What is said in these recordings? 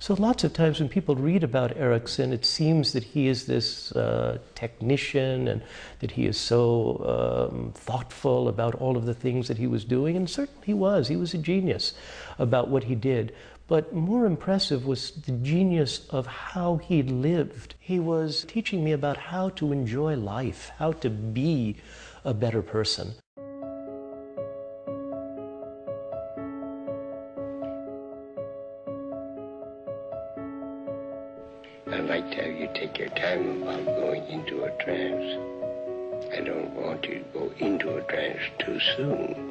So lots of times when people read about Erickson, it seems that he is this technician and that he is so thoughtful about all of the things that he was doing, and certainly he was. He was a genius about what he did. But more impressive was the genius of how he lived. He was teaching me about how to enjoy life, how to be a better person. I'd like to have you take your time about going into a trance. I don't want you to go into a trance too soon.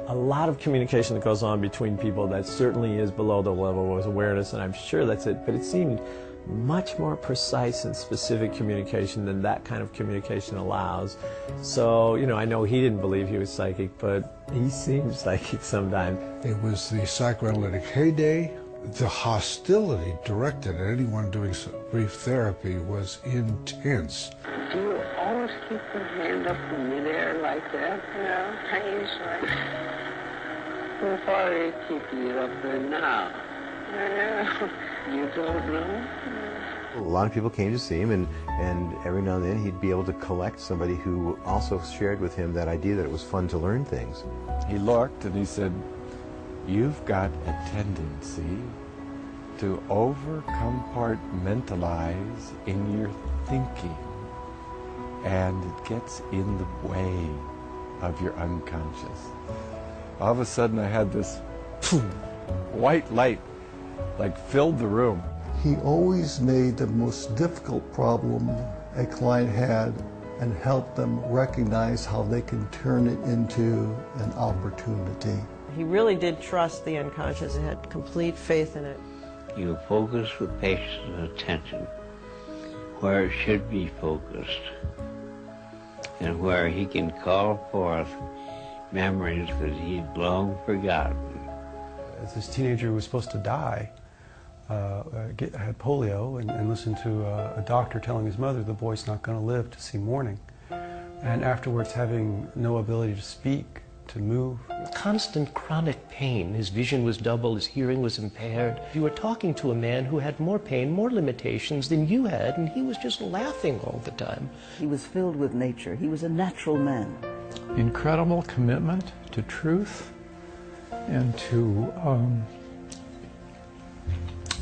A lot of communication that goes on between people that certainly is below the level of awareness, and I'm sure that's it, but it seemed much more precise and specific communication than that kind of communication allows. So, you know, I know he didn't believe he was psychic, but he seemed psychic sometimes. It was the psychoanalytic heyday. The hostility directed at anyone doing brief therapy was intense. Do you always keep your hand up in midair like that? No, I usually. How far do you keep it up there now? You don't know? A lot of people came to see him, and every now and then he'd be able to collect somebody who also shared with him that idea that it was fun to learn things. He looked and he said, "You've got a tendency to over-compartmentalize in your thinking, and it gets in the way of your unconscious." All of a sudden I had this white light like filled the room. He always made the most difficult problem a client had and helped them recognize how they can turn it into an opportunity. He really did trust the unconscious and had complete faith in it. You focus with patience and attention where it should be focused and where he can call forth memories that he'd long forgotten. As this teenager who was supposed to die, had polio, and listened to a doctor telling his mother the boy's not going to live to see morning. And afterwards having no ability to speak, to move. Constant chronic pain. His vision was double, his hearing was impaired. You were talking to a man who had more pain, more limitations than you had, and he was just laughing all the time. He was filled with nature. He was a natural man. Incredible commitment to truth and to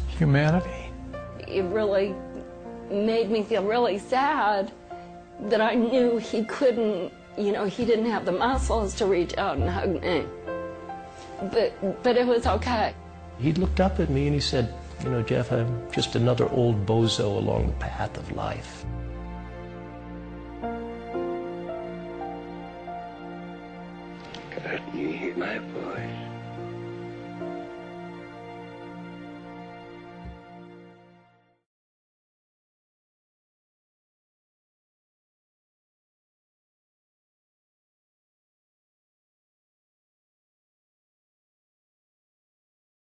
humanity. It really made me feel really sad that I knew he couldn't, you know, he didn't have the muscles to reach out and hug me. But it was okay. He looked up at me and he said, "You know, Jeff, I'm just another old bozo along the path of life."